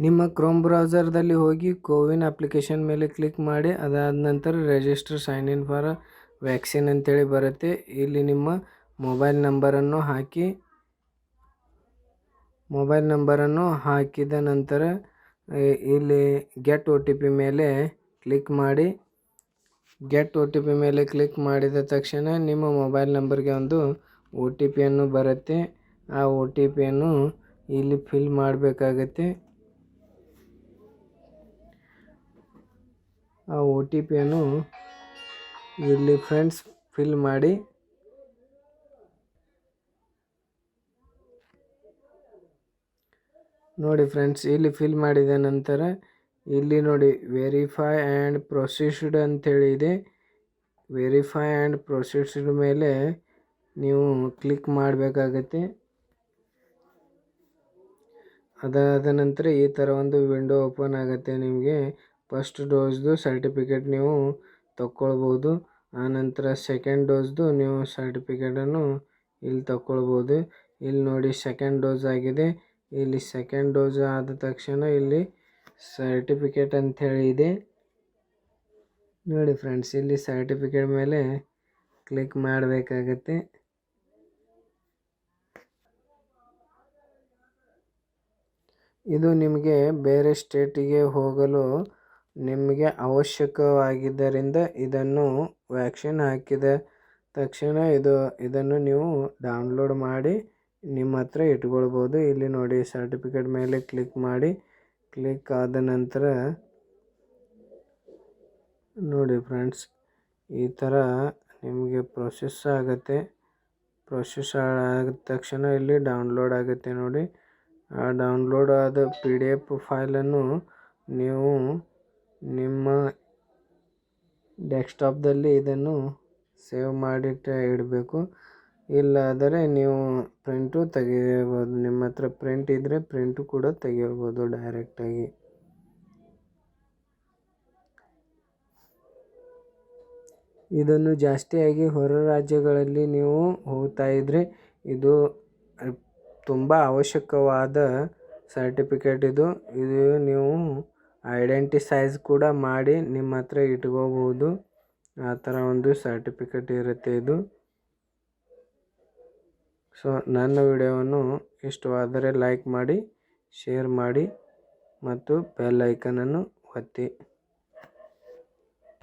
ನಿಮ್ಮ ಕ್ರೋಮ್ ಬ್ರೌಸರ್ದಲ್ಲಿ ಹೋಗಿ ಕೋವಿನ್ ಅಪ್ಲಿಕೇಶನ್ ಮೇಲೆ ಕ್ಲಿಕ್ ಮಾಡಿ, ಅದಾದ ನಂತರ register sign in for vaccine ಅಂತೇಳಿ ಬರುತ್ತೆ. ಇಲ್ಲಿ ನಿಮ್ಮ ಮೊಬೈಲ್ ನಂಬರನ್ನು ಹಾಕಿದ ನಂತರ ಇಲ್ಲಿ ಗೆಟ್ ಒ ಟಿ ಪಿ ಮೇಲೆ ಕ್ಲಿಕ್ ಮಾಡಿ. ಗೆಟ್ ಒ ಟಿ ಪಿ ಮೇಲೆ ಕ್ಲಿಕ್ ಮಾಡಿದ ತಕ್ಷಣ ನಿಮ್ಮ ಮೊಬೈಲ್ ನಂಬರ್ಗೆ ಒಂದು ಒ ಟಿ ಪಿಯನ್ನು ಬರುತ್ತೆ. ಆ ಒ ಟಿ ಪಿಯನ್ನು ಇಲ್ಲಿ ಫಿಲ್ ಮಾಡಬೇಕಾಗತ್ತೆ. ಆ ಒ ಟಿ ಪಿಯನ್ನು ಇಲ್ಲಿ ಫ್ರೆಂಡ್ಸ್ ಫಿಲ್ ಮಾಡಿ. ನೋಡಿ ಫ್ರೆಂಡ್ಸ್, ಇಲ್ಲಿ ಫಿಲ್ ಮಾಡಿದ ನಂತರ ಇಲ್ಲಿ ನೋಡಿ ವೆರಿಫೈ ಆ್ಯಂಡ್ ಪ್ರೊಸೀಸ್ಡ್ ಅಂತೇಳಿ ಇದೆ. ವೆರಿಫೈ ಆ್ಯಂಡ್ ಪ್ರೊಸೀಸ್ಡ್ ಮೇಲೆ ನೀವು ಕ್ಲಿಕ್ ಮಾಡಬೇಕಾಗತ್ತೆ. ಅದಾದ ನಂತರ ಈ ಥರ ಒಂದು ವಿಂಡೋ ಓಪನ್ ಆಗುತ್ತೆ. ನಿಮಗೆ ಫಸ್ಟ್ ಡೋಸ್ದು ಸರ್ಟಿಫಿಕೇಟ್ ನೀವು ತಗೊಳ್ಬೋದು. ಆನಂತರ ಸೆಕೆಂಡ್ ಡೋಸ್ದು ನೀವು ಸರ್ಟಿಫಿಕೇಟನ್ನು ಇಲ್ಲಿ ತಗೊಳ್ಬೋದು. ಇಲ್ಲಿ ನೋಡಿ ಸೆಕೆಂಡ್ ಡೋಸ್ ಆಗಿದೆ. ಇಲ್ಲಿ ಸೆಕೆಂಡ್ ಡೋಸ್ ಆದ ತಕ್ಷಣ ಇಲ್ಲಿ ಸರ್ಟಿಫಿಕೇಟ್ ಅಂಥೇಳಿ ಇದೆ. ನೋಡಿ ಫ್ರೆಂಡ್ಸ್, ಇಲ್ಲಿ ಸರ್ಟಿಫಿಕೇಟ್ ಮೇಲೆ ಕ್ಲಿಕ್ ಮಾಡಬೇಕಾಗತ್ತೆ. ಇದು ನಿಮಗೆ ಬೇರೆ ಸ್ಟೇಟಿಗೆ ಹೋಗಲು ನಿಮಗೆ ಅವಶ್ಯಕವಾಗಿದ್ದರಿಂದ ಇದನ್ನು ವ್ಯಾಕ್ಸಿನ್ ಹಾಕಿದ ತಕ್ಷಣ ಇದನ್ನು ನೀವು ಡೌನ್ಲೋಡ್ ಮಾಡಿ ನಿಮ್ಮ ಹತ್ರ ಇಟ್ಕೊಳ್ಬೋದು. ಇಲ್ಲಿ ನೋಡಿ ಸರ್ಟಿಫಿಕೇಟ್ ಮೇಲೆ ಕ್ಲಿಕ್ ಮಾಡಿ. ಕ್ಲಿಕ್ ಆದ ನಂತರ ನೋಡಿ ಫ್ರೆಂಡ್ಸ್, ಈ ಥರ ನಿಮಗೆ ಪ್ರೊಸೆಸ್ ಆಗುತ್ತೆ. ಪ್ರೊಸೆಸ್ ಆದ ತಕ್ಷಣ ಇಲ್ಲಿ ಡೌನ್ಲೋಡ್ ಆಗುತ್ತೆ ನೋಡಿ. ಆ ಡೌನ್ಲೋಡ್ ಆದ PDF ಫೈಲನ್ನು ನೀವು ನಿಮ್ಮ ಡೆಸ್ಕ್ಟಾಪ್ದಲ್ಲಿ ಇದನ್ನು ಸೇವ್ ಮಾಡಿಟ್ಟು ಇಡಬೇಕು. ಇಲ್ಲಾದರೆ ನೀವು ಪ್ರಿಂಟು ತೆಗಿಬೋದು. ನಿಮ್ಮ ಹತ್ರ ಪ್ರಿಂಟ್ ಇದ್ದರೆ ಪ್ರಿಂಟು ಕೂಡ ತೆಗಿಬೋದು ಡೈರೆಕ್ಟಾಗಿ. ಇದನ್ನು ಜಾಸ್ತಿಯಾಗಿ ಹೊರ ರಾಜ್ಯಗಳಲ್ಲಿ ನೀವು ಹೋಗ್ತಾ ಇದ್ದರೆ ಇದು ತುಂಬ ಅವಶ್ಯಕವಾದ ಸರ್ಟಿಫಿಕೇಟ್. ಇದು ನೀವು ಐಡೆಂಟಿಸೈಸ್ ಕೂಡ ಮಾಡಿ ನಿಮ್ಮ ಹತ್ರ ಇಟ್ಕೋಬೋದು. ಆ ಥರ ಒಂದು ಸರ್ಟಿಫಿಕೇಟ್ ಇರುತ್ತೆ ಇದು. ಸೊ ನನ್ನ ವಿಡಿಯೋವನ್ನು ಇಷ್ಟವಾದರೆ ಲೈಕ್ ಮಾಡಿ, ಶೇರ್ ಮಾಡಿ ಮತ್ತು ಬೆಲ್ ಐಕನನ್ನು ಒತ್ತಿ.